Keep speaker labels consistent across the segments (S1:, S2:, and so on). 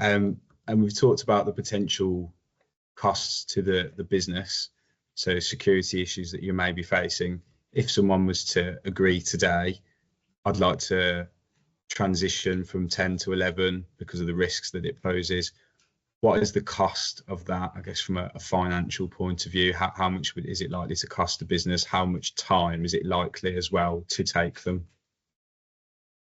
S1: And we've talked about the potential costs to the business, so security issues that you may be facing. If someone was to agree today, I'd like to transition from 10 to 11 because of the risks that it poses. What is the cost of that, I guess, from a financial point of view? How much is it likely to cost the business? How much time is it likely as well to take them?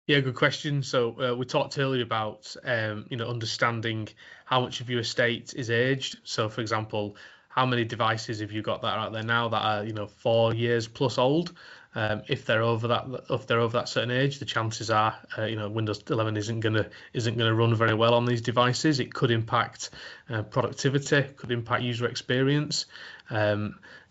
S2: Yeah, good question. So we talked earlier about understanding how much of your estate is aged. So, for example, how many devices have you got that are out there now that are 4 years plus old? If they're over that certain age, the chances are Windows 11 isn't gonna run very well on these devices. It could impact productivity, could impact user experience.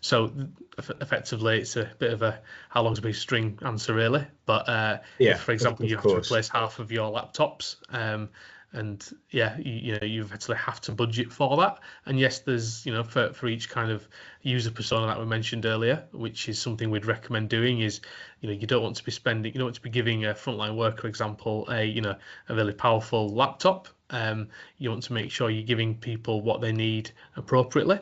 S2: So effectively, it's a bit of a how long's a piece of string answer, really. But if, for example, you have to replace half of your laptops, and you effectively have to budget for that. And yes, there's for each kind of user persona that we mentioned earlier, which is something we'd recommend doing, is you don't want to be giving a frontline worker, example, a really powerful laptop. You want to make sure you're giving people what they need appropriately.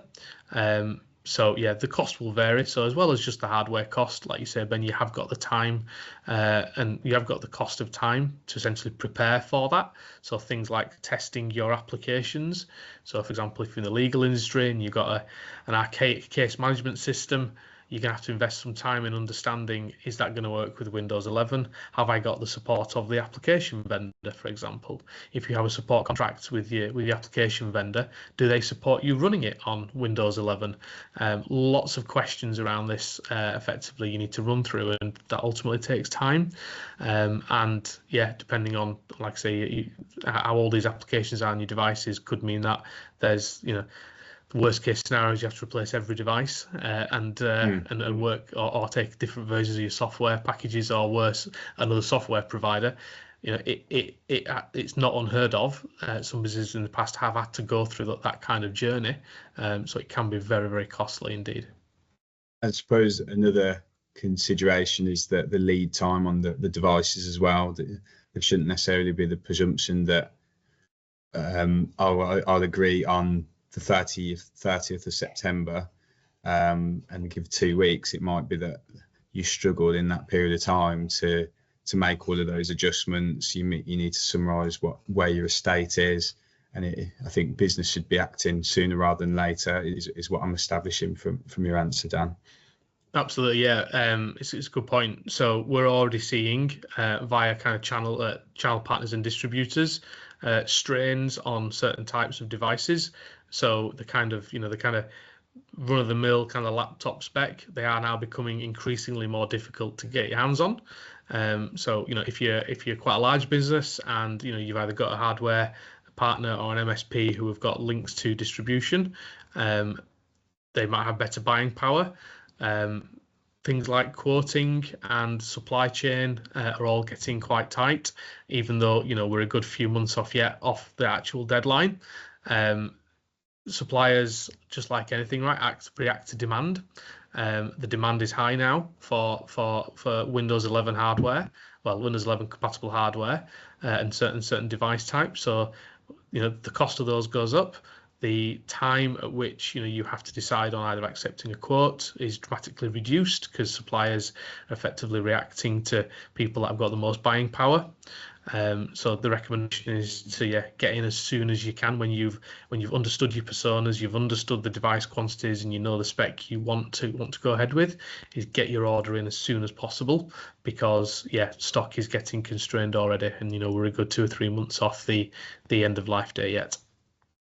S2: So yeah, the cost will vary. So as well as just the hardware cost, like you said, Ben, you have got the time and you have got the cost of time to essentially prepare for that. So things like testing your applications. So for example, if you're in the legal industry and you've got an archaic case management system, you're going to have to invest some time in understanding, is that going to work with Windows 11? Have I got the support of the application vendor, for example? If you have a support contract with the application vendor, do they support you running it on Windows 11? Lots of questions around this effectively you need to run through, and that ultimately takes time. And yeah, depending on, like I say, how old these applications are on your devices could mean that there's, worst case scenario is you have to replace every device and work or take different versions of your software packages, or worse, another software provider. It's not unheard of. Some businesses in the past have had to go through that kind of journey, so it can be very, very costly indeed.
S1: I suppose another consideration is that the lead time on the devices as well. There shouldn't necessarily be the presumption that I'll agree on the 30th of September and give 2 weeks. It might be that you struggle in that period of time to make all of those adjustments. You need to summarise where your estate is, and I think business should be acting sooner rather than later is what I'm establishing from your answer, Dan.
S2: Absolutely, yeah. It's a good point. So we're already seeing via kind of channel partners and distributors strains on certain types of devices. So the kind of run-of-the-mill kind of laptop spec, they are now becoming increasingly more difficult to get your hands on. So if you're quite a large business and you've either got a hardware partner or an MSP who have got links to distribution, they might have better buying power. Things like quoting and supply chain are all getting quite tight, even though we're a good few months off the actual deadline. Suppliers, just like anything, right, react to demand. The demand is high now for Windows 11 hardware, Windows 11 compatible hardware, and certain device types. So the cost of those goes up. The time at which you have to decide on either accepting a quote is dramatically reduced because suppliers are effectively reacting to people that have got the most buying power. So the recommendation is to get in as soon as you can when you've understood your personas, you've understood the device quantities, and you know the spec you want to go ahead with. Is get your order in as soon as possible, because stock is getting constrained already, and we're a good 2 or 3 months off the end of life day yet.